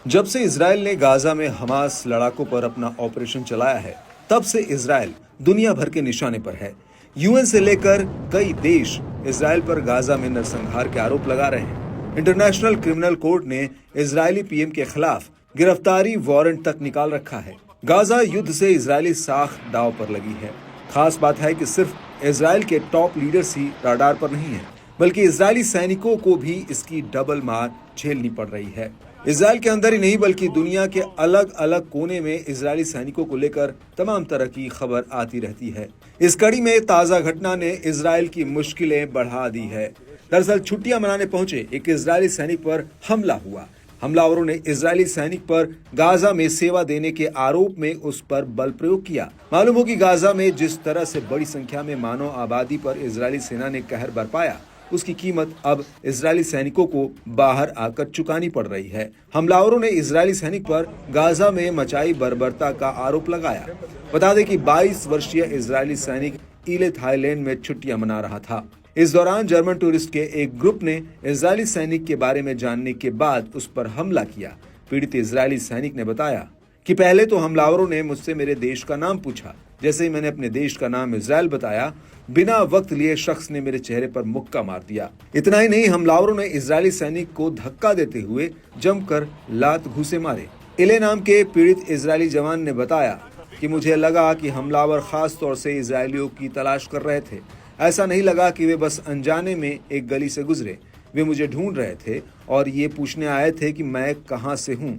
जब से इजराइल ने गाजा में हमास लड़ाकों पर अपना ऑपरेशन चलाया है, तब से इजराइल दुनिया भर के निशाने पर है। यूएन से लेकर कई देश इजराइल पर गाजा में नरसंहार के आरोप लगा रहे हैं। इंटरनेशनल क्रिमिनल कोर्ट ने इजरायली पीएम के खिलाफ गिरफ्तारी वारंट तक निकाल रखा है। गाजा युद्ध से इजरायली साख दांव पर लगी है। खास बात है कि सिर्फ इजराइल के टॉप लीडर्स ही रडार पर नहीं है, बल्कि इजरायली सैनिकों को भी इसकी डबल मार झेलनी पड़ रही है। इजराइल के अंदर ही नहीं बल्कि दुनिया के अलग अलग कोने में इजरायली सैनिकों को लेकर तमाम तरह की खबर आती रहती है। इस कड़ी में ताजा घटना ने इजराइल की मुश्किलें बढ़ा दी है। दरअसल छुट्टियां मनाने पहुंचे एक इजरायली सैनिक पर हमला हुआ। हमलावरों ने इजरायली सैनिक पर गाजा में सेवा देने के आरोप में उस पर बल प्रयोग किया। मालूम हो कि गाजा में जिस तरह से बड़ी संख्या में मानव आबादी पर इजरायली सेना ने कहर बरपाया, उसकी कीमत अब इजरायली सैनिकों को बाहर आकर चुकानी पड़ रही है। हमलावरों ने इजरायली सैनिक पर गाजा में मचाई बर्बरता का आरोप लगाया। बता दें कि 22 वर्षीय इजरायली सैनिक इले थाईलैंड में छुट्टियां मना रहा था। इस दौरान जर्मन टूरिस्ट के एक ग्रुप ने इजरायली सैनिक के बारे में जानने के बाद उस पर हमला किया। पीड़ित इजरायली सैनिक ने बताया कि पहले तो हमलावरों ने मुझसे मेरे देश का नाम पूछा। जैसे ही मैंने अपने देश का नाम इजराइल बताया, बिना वक्त लिए शख्स ने मेरे चेहरे पर मुक्का मार दिया। इतना ही नहीं, हमलावरों ने इजरायली सैनिक को धक्का देते हुए जमकर लात घूंसे मारे। इले नाम के पीड़ित इजरायली जवान ने बताया कि मुझे लगा कि हमलावर खास तौर से इजरायलियों की तलाश कर रहे थे। ऐसा नहीं लगा कि वे बस अनजाने में एक गली से गुजरे। वे मुझे ढूंढ रहे थे और ये पूछने आए थे कि मैं कहां से हूं।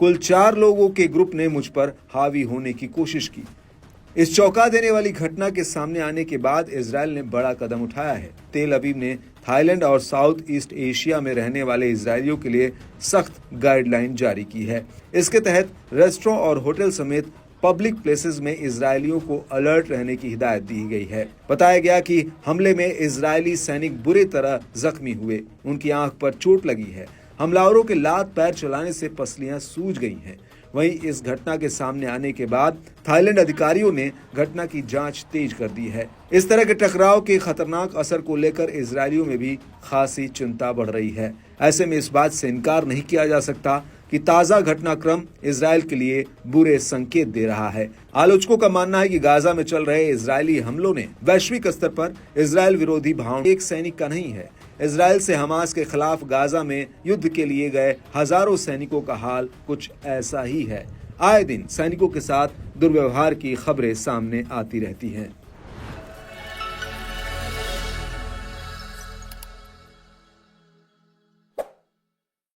कुल 4 लोगों के ग्रुप ने मुझ पर हावी होने की कोशिश की। इस चौंका देने वाली घटना के सामने आने के बाद इजराइल ने बड़ा कदम उठाया है। तेल अवीव ने थाईलैंड और साउथ ईस्ट एशिया में रहने वाले इजरायलियों के लिए सख्त गाइडलाइन जारी की है। इसके तहत रेस्टोरेंट और होटल समेत पब्लिक प्लेसेस में इजरायलियों को अलर्ट रहने की हिदायत दी गई है। बताया गया कि हमले में इजरायली सैनिक बुरी तरह जख्मी हुए। उनकी आंख पर चोट लगी है। हमलावरों के लात पैर चलाने से पसलियां सूज गई हैं। वहीं इस घटना के सामने आने के बाद थाईलैंड अधिकारियों ने घटना की जांच तेज कर दी है। इस तरह के टकराव के खतरनाक असर को लेकर इजरायलियों में भी खासी चिंता बढ़ रही है। ऐसे में इस बात से इनकार नहीं किया जा सकता कि ताजा घटनाक्रम इजराइल के लिए बुरे संकेत दे रहा है। आलोचकों का मानना है कि गाजा में चल रहे इजरायली हमलों ने वैश्विक स्तर पर इजराइल विरोधी भावना एक सैनिक का नहीं है। इजराइल से हमास के खिलाफ गाजा में युद्ध के लिए गए हजारों सैनिकों का हाल कुछ ऐसा ही है। आए दिन सैनिकों के साथ दुर्व्यवहार की खबरें सामने आती रहती हैं।